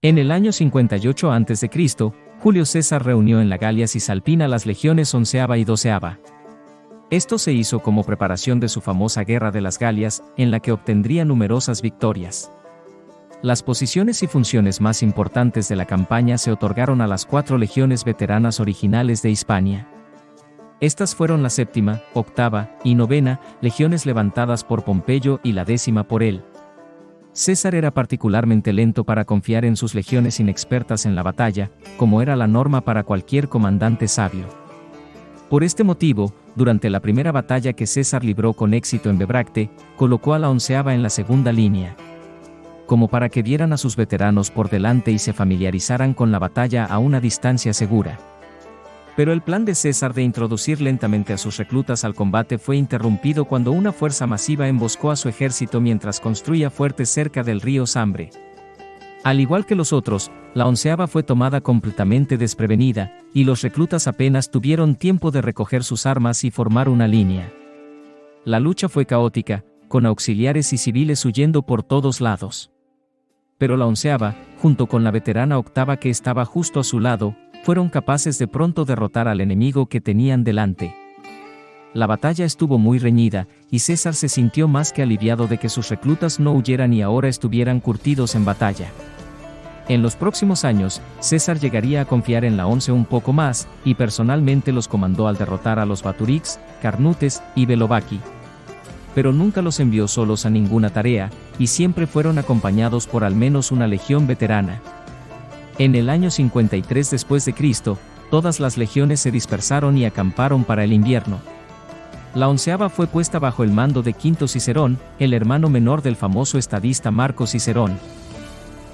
En el año 58 a.C., Julio César reunió en la Galia Cisalpina las legiones onceava y doceava. Esto se hizo como preparación de su famosa Guerra de las Galias, en la que obtendría numerosas victorias. Las posiciones y funciones más importantes de la campaña se otorgaron a las 4 legiones veteranas originales de Hispania. Estas fueron la séptima, octava y novena legiones levantadas por Pompeyo y la 10ª por él. César era particularmente lento para confiar en sus legiones inexpertas en la batalla, como era la norma para cualquier comandante sabio. Por este motivo, durante la primera batalla que César libró con éxito en Bebracte, colocó a la onceava en la segunda línea, como para que vieran a sus veteranos por delante y se familiarizaran con la batalla a una distancia segura. Pero el plan de César de introducir lentamente a sus reclutas al combate fue interrumpido cuando una fuerza masiva emboscó a su ejército mientras construía fuertes cerca del río Sambre. Al igual que los otros, la onceava fue tomada completamente desprevenida, y los reclutas apenas tuvieron tiempo de recoger sus armas y formar una línea. La lucha fue caótica, con auxiliares y civiles huyendo por todos lados. Pero la onceava, junto con la veterana octava que estaba justo a su lado, fueron capaces de pronto derrotar al enemigo que tenían delante. La batalla estuvo muy reñida, y César se sintió más que aliviado de que sus reclutas no huyeran y ahora estuvieran curtidos en batalla. En los próximos años, César llegaría a confiar en la once un poco más, y personalmente los comandó al derrotar a los Baturix, Carnutes y Belovaki. Pero nunca los envió solos a ninguna tarea, y siempre fueron acompañados por al menos una legión veterana. En el año 53 después de Cristo, todas las legiones se dispersaron y acamparon para el invierno. La onceava fue puesta bajo el mando de Quinto Cicerón, el hermano menor del famoso estadista Marco Cicerón.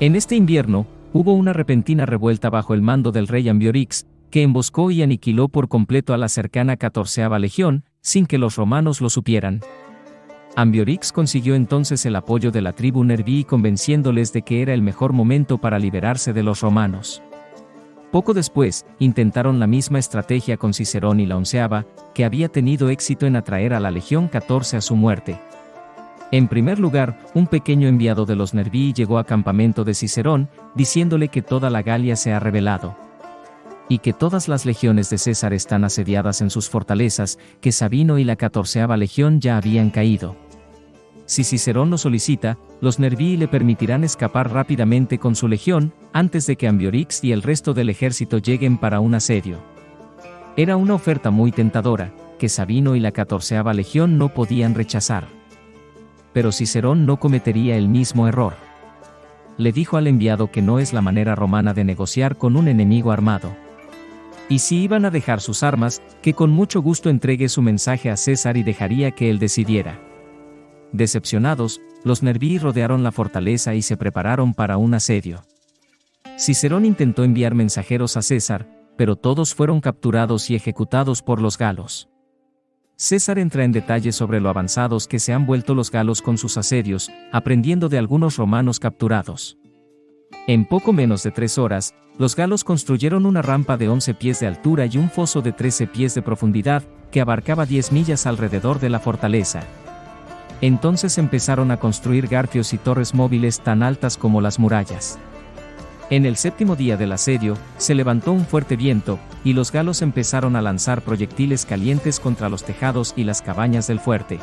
En este invierno, hubo una repentina revuelta bajo el mando del rey Ambiorix, que emboscó y aniquiló por completo a la cercana 14ª legión, sin que los romanos lo supieran. Ambiorix consiguió entonces el apoyo de la tribu Nervii convenciéndoles de que era el mejor momento para liberarse de los romanos. Poco después, intentaron la misma estrategia con Cicerón y la onceava, que había tenido éxito en atraer a la legión 14 a su muerte. En primer lugar, un pequeño enviado de los Nervii llegó a campamento de Cicerón, diciéndole que toda la Galia se ha rebelado, y que todas las legiones de César están asediadas en sus fortalezas, que Sabino y la 14ª legión ya habían caído. Si Cicerón lo solicita, los Nervii le permitirán escapar rápidamente con su legión, antes de que Ambiorix y el resto del ejército lleguen para un asedio. Era una oferta muy tentadora, que Sabino y la 14ª legión no podían rechazar. Pero Cicerón no cometería el mismo error. Le dijo al enviado que no es la manera romana de negociar con un enemigo armado. Y si iban a dejar sus armas, que con mucho gusto entregue su mensaje a César y dejaría que él decidiera. Decepcionados, los Nervii rodearon la fortaleza y se prepararon para un asedio. Cicerón intentó enviar mensajeros a César, pero todos fueron capturados y ejecutados por los galos. César entra en detalles sobre lo avanzados que se han vuelto los galos con sus asedios, aprendiendo de algunos romanos capturados. En poco menos de 3 horas, los galos construyeron una rampa de 11 pies de altura y un foso de 13 pies de profundidad, que abarcaba 10 millas alrededor de la fortaleza. Entonces empezaron a construir garfios y torres móviles tan altas como las murallas. En el 7º día del asedio, se levantó un fuerte viento, y los galos empezaron a lanzar proyectiles calientes contra los tejados y las cabañas del fuerte.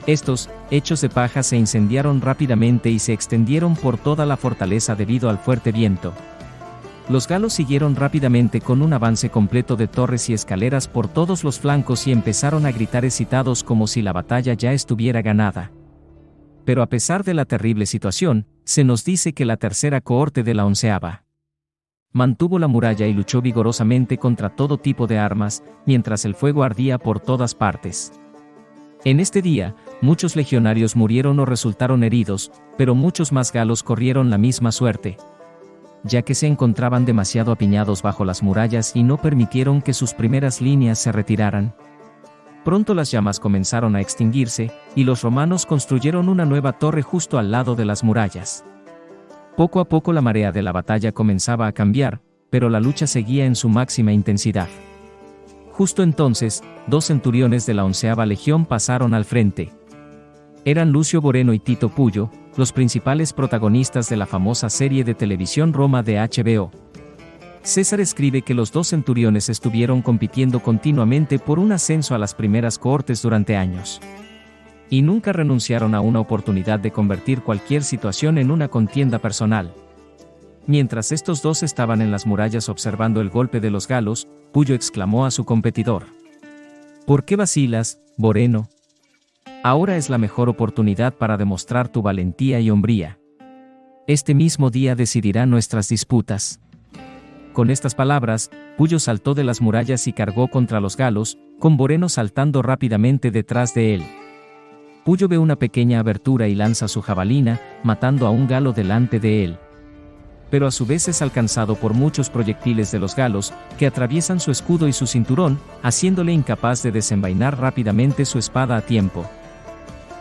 Estos, hechos de paja, se incendiaron rápidamente y se extendieron por toda la fortaleza debido al fuerte viento. Los galos siguieron rápidamente con un avance completo de torres y escaleras por todos los flancos y empezaron a gritar excitados como si la batalla ya estuviera ganada. Pero a pesar de la terrible situación, se nos dice que la tercera cohorte de la onceava mantuvo la muralla y luchó vigorosamente contra todo tipo de armas, mientras el fuego ardía por todas partes. En este día, muchos legionarios murieron o resultaron heridos, pero muchos más galos corrieron la misma suerte, ya que se encontraban demasiado apiñados bajo las murallas y no permitieron que sus primeras líneas se retiraran. Pronto las llamas comenzaron a extinguirse, y los romanos construyeron una nueva torre justo al lado de las murallas. Poco a poco la marea de la batalla comenzaba a cambiar, pero la lucha seguía en su máxima intensidad. Justo entonces, 2 centuriones de la 11ª legión pasaron al frente. Eran Lucio Boreno y Tito Pullo, los principales protagonistas de la famosa serie de televisión Roma de HBO. César escribe que los dos centuriones estuvieron compitiendo continuamente por un ascenso a las primeras cohortes durante años. Y nunca renunciaron a una oportunidad de convertir cualquier situación en una contienda personal. Mientras estos dos estaban en las murallas observando el golpe de los galos, Pullo exclamó a su competidor: ¿Por qué vacilas, Boreno? Ahora es la mejor oportunidad para demostrar tu valentía y hombría. Este mismo día decidirá nuestras disputas. Con estas palabras, Pullo saltó de las murallas y cargó contra los galos, con Boreno saltando rápidamente detrás de él. Pullo ve una pequeña abertura y lanza su jabalina, matando a un galo delante de él. Pero a su vez es alcanzado por muchos proyectiles de los galos, que atraviesan su escudo y su cinturón, haciéndole incapaz de desenvainar rápidamente su espada a tiempo.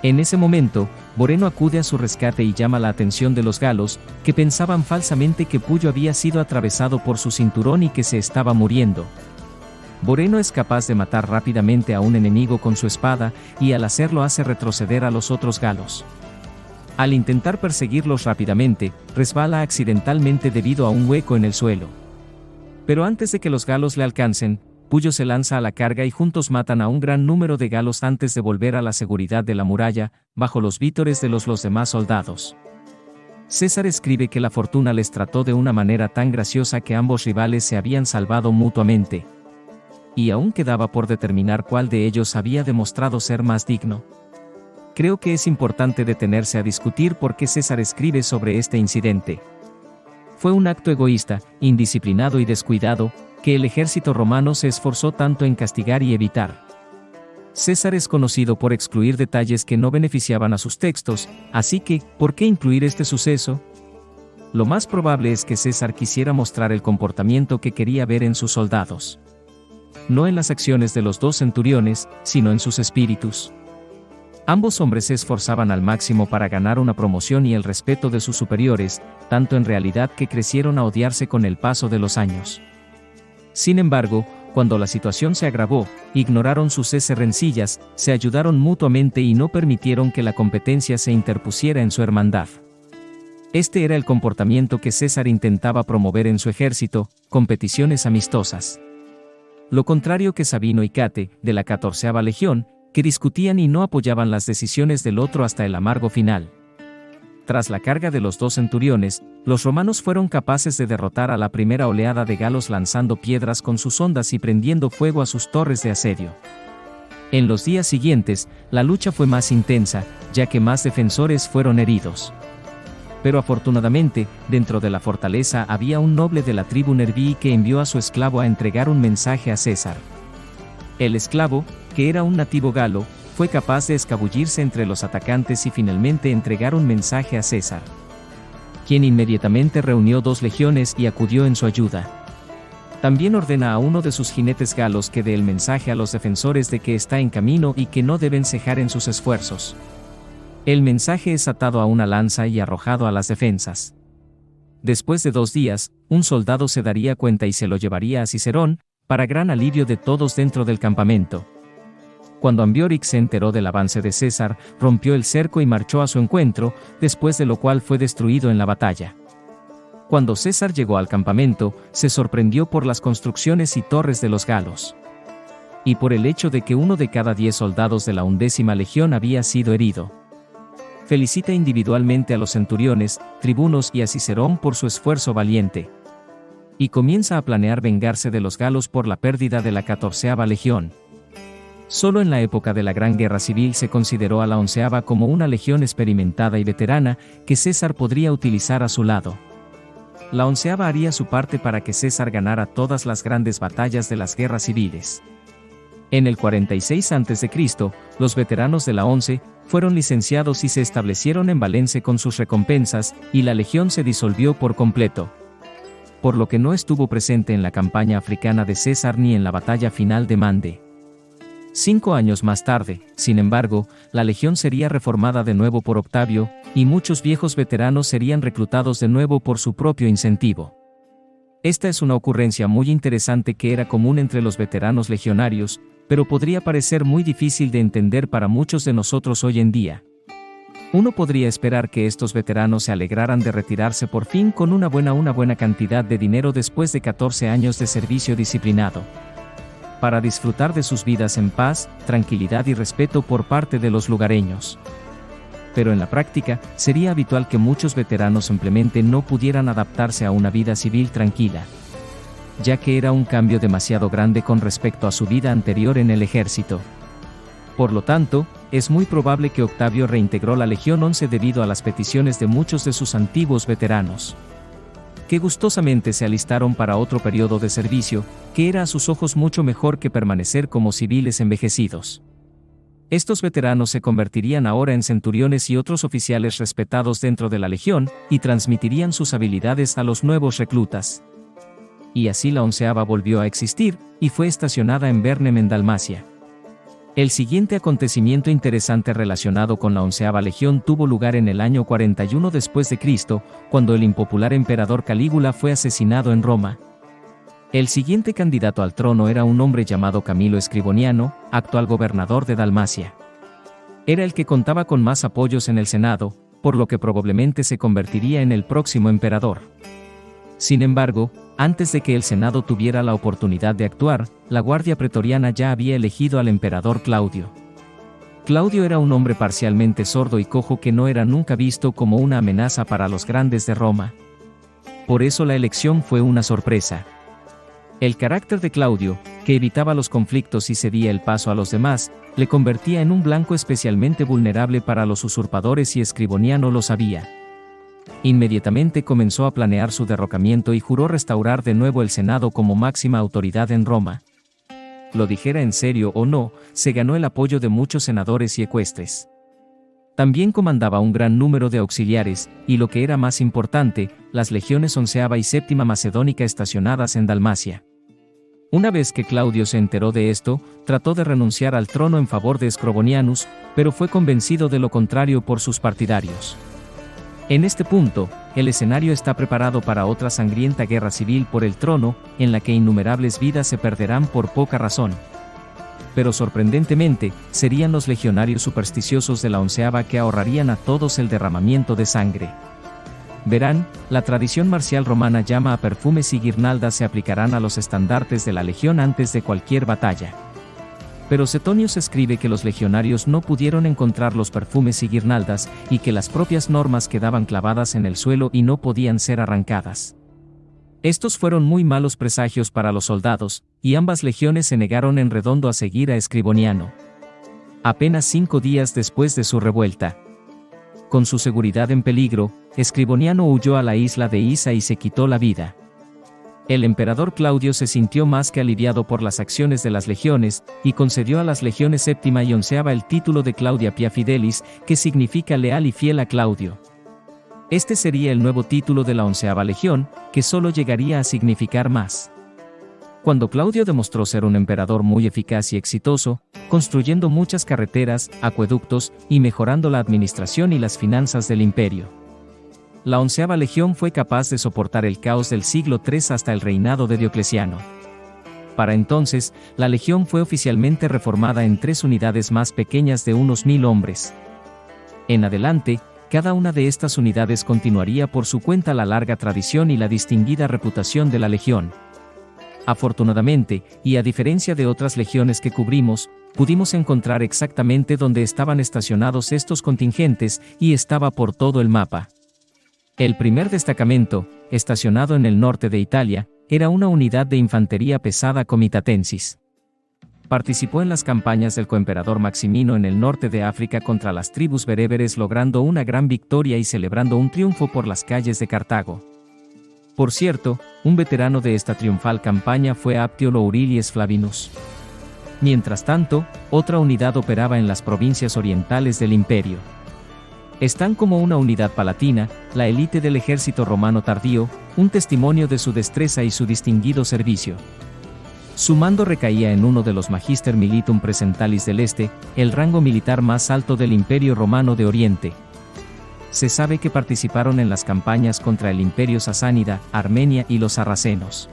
En ese momento, Boreno acude a su rescate y llama la atención de los galos, que pensaban falsamente que Pullo había sido atravesado por su cinturón y que se estaba muriendo. Boreno es capaz de matar rápidamente a un enemigo con su espada, y al hacerlo hace retroceder a los otros galos. Al intentar perseguirlos rápidamente, resbala accidentalmente debido a un hueco en el suelo. Pero antes de que los galos le alcancen, Pullo se lanza a la carga y juntos matan a un gran número de galos antes de volver a la seguridad de la muralla, bajo los vítores de los demás soldados. César escribe que la fortuna les trató de una manera tan graciosa que ambos rivales se habían salvado mutuamente. Y aún quedaba por determinar cuál de ellos había demostrado ser más digno. Creo que es importante detenerse a discutir por qué César escribe sobre este incidente. Fue un acto egoísta, indisciplinado y descuidado, que el ejército romano se esforzó tanto en castigar y evitar. César es conocido por excluir detalles que no beneficiaban a sus textos, así que, ¿por qué incluir este suceso? Lo más probable es que César quisiera mostrar el comportamiento que quería ver en sus soldados. No en las acciones de los dos centuriones, sino en sus espíritus. Ambos hombres se esforzaban al máximo para ganar una promoción y el respeto de sus superiores, tanto en realidad que crecieron a odiarse con el paso de los años. Sin embargo, cuando la situación se agravó, ignoraron sus rencillas, se ayudaron mutuamente y no permitieron que la competencia se interpusiera en su hermandad. Este era el comportamiento que César intentaba promover en su ejército, competiciones amistosas. Lo contrario que Sabino y Cate, de la 14ª Legión, que discutían y no apoyaban las decisiones del otro hasta el amargo final. Tras la carga de los dos centuriones, los romanos fueron capaces de derrotar a la primera oleada de galos lanzando piedras con sus hondas y prendiendo fuego a sus torres de asedio. En los días siguientes, la lucha fue más intensa, ya que más defensores fueron heridos. Pero afortunadamente, dentro de la fortaleza había un noble de la tribu Nervii que envió a su esclavo a entregar un mensaje a César. El esclavo, que era un nativo galo, fue capaz de escabullirse entre los atacantes y finalmente entregar un mensaje a César, quien inmediatamente reunió 2 legiones y acudió en su ayuda. También ordena a uno de sus jinetes galos que dé el mensaje a los defensores de que está en camino y que no deben cejar en sus esfuerzos. El mensaje es atado a una lanza y arrojado a las defensas. Después de 2 días, un soldado se daría cuenta y se lo llevaría a Cicerón, para gran alivio de todos dentro del campamento. Cuando Ambiorix se enteró del avance de César, rompió el cerco y marchó a su encuentro, después de lo cual fue destruido en la batalla. Cuando César llegó al campamento, se sorprendió por las construcciones y torres de los galos. Y por el hecho de que 1 de cada 10 soldados de la 11ª Legión había sido herido. Felicita individualmente a los centuriones, tribunos y a Cicerón por su esfuerzo valiente. Y comienza a planear vengarse de los galos por la pérdida de la 14ª Legión. Solo en la época de la Gran Guerra Civil se consideró a la 11ª como una legión experimentada y veterana, que César podría utilizar a su lado. La 11ª haría su parte para que César ganara todas las grandes batallas de las guerras civiles. En el 46 a.C., los veteranos de la 11 fueron licenciados y se establecieron en Valence con sus recompensas, y la legión se disolvió por completo. Por lo que no estuvo presente en la campaña africana de César ni en la batalla final de Mande. 5 años más tarde, sin embargo, la legión sería reformada de nuevo por Octavio, y muchos viejos veteranos serían reclutados de nuevo por su propio incentivo. Esta es una ocurrencia muy interesante que era común entre los veteranos legionarios, pero podría parecer muy difícil de entender para muchos de nosotros hoy en día. Uno podría esperar que estos veteranos se alegraran de retirarse por fin con una buena cantidad de dinero después de 14 años de servicio disciplinado, para disfrutar de sus vidas en paz, tranquilidad y respeto por parte de los lugareños. Pero en la práctica, sería habitual que muchos veteranos simplemente no pudieran adaptarse a una vida civil tranquila, ya que era un cambio demasiado grande con respecto a su vida anterior en el ejército. Por lo tanto, es muy probable que Octavio reintegró la Legión 11 debido a las peticiones de muchos de sus antiguos veteranos, que gustosamente se alistaron para otro periodo de servicio, que era a sus ojos mucho mejor que permanecer como civiles envejecidos. Estos veteranos se convertirían ahora en centuriones y otros oficiales respetados dentro de la Legión, y transmitirían sus habilidades a los nuevos reclutas. Y así la 11ª volvió a existir, y fue estacionada en Bernem en Dalmacia. El siguiente acontecimiento interesante relacionado con la 11ª Legión tuvo lugar en el año 41 después de Cristo, cuando el impopular emperador Calígula fue asesinado en Roma. El siguiente candidato al trono era un hombre llamado Camilo Scriboniano, actual gobernador de Dalmacia. Era el que contaba con más apoyos en el Senado, por lo que probablemente se convertiría en el próximo emperador. Sin embargo, antes de que el Senado tuviera la oportunidad de actuar, la Guardia Pretoriana ya había elegido al emperador Claudio. Claudio era un hombre parcialmente sordo y cojo que no era nunca visto como una amenaza para los grandes de Roma. Por eso la elección fue una sorpresa. El carácter de Claudio, que evitaba los conflictos y cedía el paso a los demás, le convertía en un blanco especialmente vulnerable para los usurpadores, y Scriboniano lo sabía. Inmediatamente comenzó a planear su derrocamiento y juró restaurar de nuevo el Senado como máxima autoridad en Roma. Lo dijera en serio o no, se ganó el apoyo de muchos senadores y ecuestres. También comandaba un gran número de auxiliares, y lo que era más importante, las legiones 11ª y 7ª macedónica estacionadas en Dalmacia. Una vez que Claudio se enteró de esto, trató de renunciar al trono en favor de Scribonianus, pero fue convencido de lo contrario por sus partidarios. En este punto, el escenario está preparado para otra sangrienta guerra civil por el trono, en la que innumerables vidas se perderán por poca razón. Pero sorprendentemente, serían los legionarios supersticiosos de la 11ª que ahorrarían a todos el derramamiento de sangre. Verán, la tradición marcial romana llama a perfumes y guirnaldas se aplicarán a los estandartes de la legión antes de cualquier batalla. Pero Setonius escribe que los legionarios no pudieron encontrar los perfumes y guirnaldas, y que las propias normas quedaban clavadas en el suelo y no podían ser arrancadas. Estos fueron muy malos presagios para los soldados, y ambas legiones se negaron en redondo a seguir a Scriboniano. Apenas 5 días después de su revuelta, con su seguridad en peligro, Scriboniano huyó a la isla de Isa y se quitó la vida. El emperador Claudio se sintió más que aliviado por las acciones de las legiones, y concedió a las legiones 7ª y 11ª el título de Claudia Pia Fidelis, que significa leal y fiel a Claudio. Este sería el nuevo título de la 11ª legión, que solo llegaría a significar más. Cuando Claudio demostró ser un emperador muy eficaz y exitoso, construyendo muchas carreteras, acueductos, y mejorando la administración y las finanzas del imperio. La 11ª legión fue capaz de soportar el caos del siglo III hasta el reinado de Diocleciano. Para entonces, la legión fue oficialmente reformada en 3 unidades más pequeñas de unos 1000 hombres. En adelante, cada una de estas unidades continuaría por su cuenta la larga tradición y la distinguida reputación de la legión. Afortunadamente, y a diferencia de otras legiones que cubrimos, pudimos encontrar exactamente dónde estaban estacionados estos contingentes, y estaba por todo el mapa. El primer destacamento, estacionado en el norte de Italia, era una unidad de infantería pesada comitatensis. Participó en las campañas del coemperador Maximino en el norte de África contra las tribus bereberes, logrando una gran victoria y celebrando un triunfo por las calles de Cartago. Por cierto, un veterano de esta triunfal campaña fue Aptio Aurelius Flavinus. Mientras tanto, otra unidad operaba en las provincias orientales del imperio. Están como una unidad palatina, la élite del ejército romano tardío, un testimonio de su destreza y su distinguido servicio. Su mando recaía en uno de los Magister Militum Presentalis del Este, el rango militar más alto del Imperio Romano de Oriente. Se sabe que participaron en las campañas contra el Imperio Sasánida, Armenia y los sarracenos.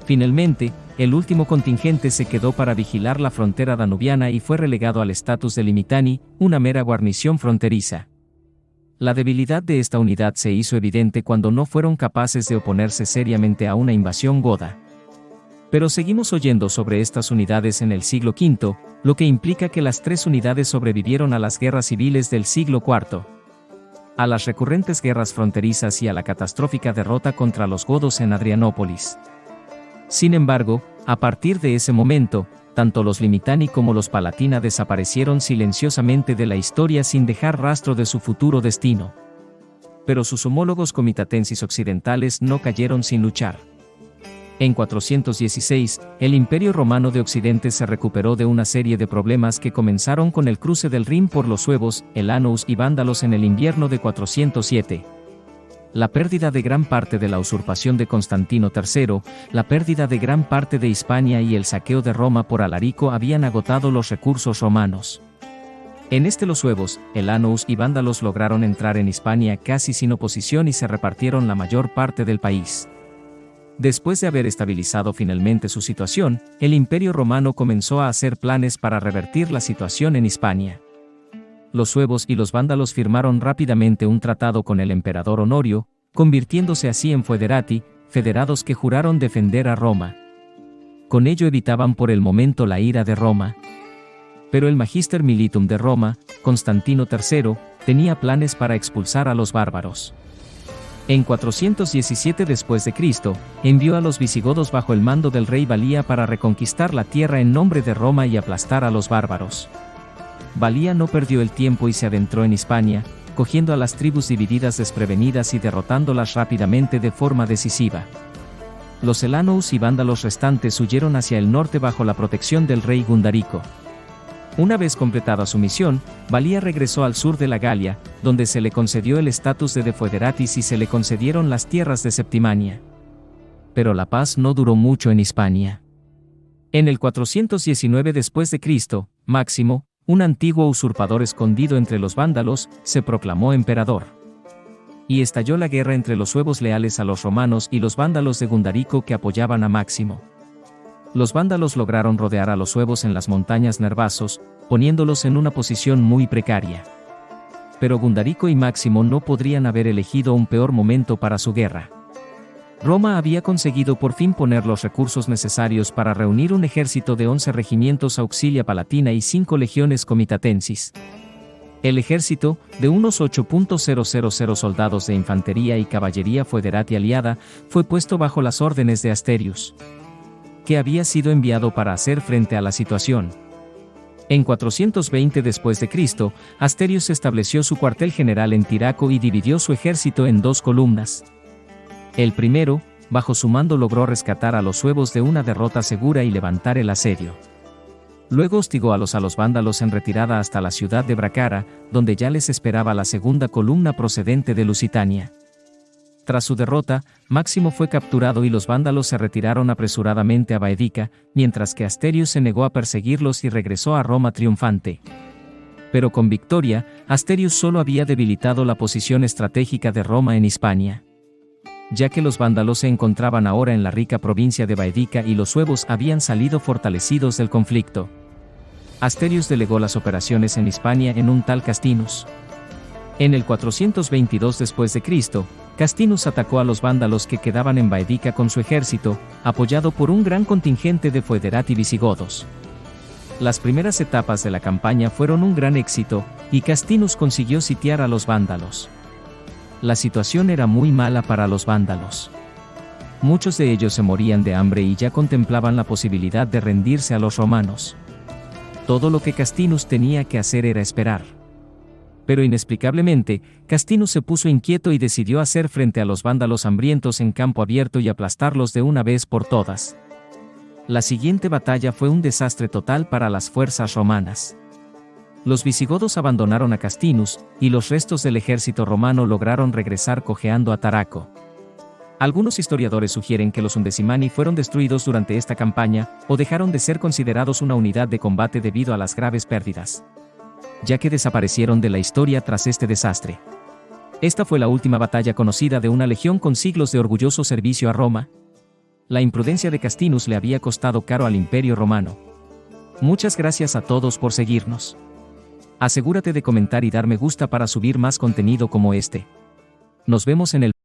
Finalmente, el último contingente se quedó para vigilar la frontera danubiana y fue relegado al estatus de limitani, una mera guarnición fronteriza. La debilidad de esta unidad se hizo evidente cuando no fueron capaces de oponerse seriamente a una invasión goda. Pero seguimos oyendo sobre estas unidades en el siglo V, lo que implica que las tres unidades sobrevivieron a las guerras civiles del siglo IV, a las recurrentes guerras fronterizas y a la catastrófica derrota contra los godos en Adrianópolis. Sin embargo, a partir de ese momento, tanto los Limitani como los Palatina desaparecieron silenciosamente de la historia sin dejar rastro de su futuro destino. Pero sus homólogos comitatenses occidentales no cayeron sin luchar. En 416, el Imperio Romano de Occidente se recuperó de una serie de problemas que comenzaron con el cruce del Rin por los suevos, Elánuos y vándalos en el invierno de 407. La pérdida de gran parte de la usurpación de Constantino III, la pérdida de gran parte de Hispania y el saqueo de Roma por Alarico habían agotado los recursos romanos. En los suevos, Elánuos y vándalos lograron entrar en Hispania casi sin oposición y se repartieron la mayor parte del país. Después de haber estabilizado finalmente su situación, el Imperio Romano comenzó a hacer planes para revertir la situación en Hispania. Los suevos y los vándalos firmaron rápidamente un tratado con el emperador Honorio, convirtiéndose así en foederati, federados que juraron defender a Roma. Con ello evitaban por el momento la ira de Roma. Pero el Magister Militum de Roma, Constantino III, tenía planes para expulsar a los bárbaros. En 417 d.C., envió a los visigodos bajo el mando del rey Valía para reconquistar la tierra en nombre de Roma y aplastar a los bárbaros. Valía no perdió el tiempo y se adentró en Hispania, cogiendo a las tribus divididas desprevenidas y derrotándolas rápidamente de forma decisiva. Los Elánuos y vándalos restantes huyeron hacia el norte bajo la protección del rey Gundarico. Una vez completada su misión, Valía regresó al sur de la Galia, donde se le concedió el estatus de foederatis y se le concedieron las tierras de Septimania. Pero la paz no duró mucho en Hispania. En el 419 d.C., Máximo, un antiguo usurpador escondido entre los vándalos, se proclamó emperador. Y estalló la guerra entre los suevos leales a los romanos y los vándalos de Gundarico que apoyaban a Máximo. Los vándalos lograron rodear a los suevos en las montañas Nervasos, poniéndolos en una posición muy precaria. Pero Gundarico y Máximo no podrían haber elegido un peor momento para su guerra. Roma había conseguido por fin poner los recursos necesarios para reunir un ejército de 11 regimientos auxilia palatina y 5 legiones comitatensis. El ejército, de unos 8.000 soldados de infantería y caballería foederati aliada, fue puesto bajo las órdenes de Asterius, que había sido enviado para hacer frente a la situación. En 420 d.C., Asterius estableció su cuartel general en Tiraco y dividió su ejército en 2 columnas. El primero, bajo su mando logró rescatar a los suevos de una derrota segura y levantar el asedio. Luego hostigó a los vándalos en retirada hasta la ciudad de Bracara, donde ya les esperaba la segunda columna procedente de Lusitania. Tras su derrota, Máximo fue capturado y los vándalos se retiraron apresuradamente a Baetica, mientras que Asterius se negó a perseguirlos y regresó a Roma triunfante. Pero con victoria, Asterius solo había debilitado la posición estratégica de Roma en Hispania, ya que los vándalos se encontraban ahora en la rica provincia de Baetica y los suevos habían salido fortalecidos del conflicto. Asterius delegó las operaciones en Hispania en un tal Castinus. En el 422 d.C., Castinus atacó a los vándalos que quedaban en Baetica con su ejército, apoyado por un gran contingente de foederati visigodos. Las primeras etapas de la campaña fueron un gran éxito, y Castinus consiguió sitiar a los vándalos. La situación era muy mala para los vándalos. Muchos de ellos se morían de hambre y ya contemplaban la posibilidad de rendirse a los romanos. Todo lo que Castinus tenía que hacer era esperar. Pero inexplicablemente, Castinus se puso inquieto y decidió hacer frente a los vándalos hambrientos en campo abierto y aplastarlos de una vez por todas. La siguiente batalla fue un desastre total para las fuerzas romanas. Los visigodos abandonaron a Castinus, y los restos del ejército romano lograron regresar cojeando a Taraco. Algunos historiadores sugieren que los undecimani fueron destruidos durante esta campaña, o dejaron de ser considerados una unidad de combate debido a las graves pérdidas, ya que desaparecieron de la historia tras este desastre. Esta fue la última batalla conocida de una legión con siglos de orgulloso servicio a Roma. La imprudencia de Castinus le había costado caro al Imperio Romano. Muchas gracias a todos por seguirnos. Asegúrate de comentar y dar me gusta para subir más contenido como este. Nos vemos en el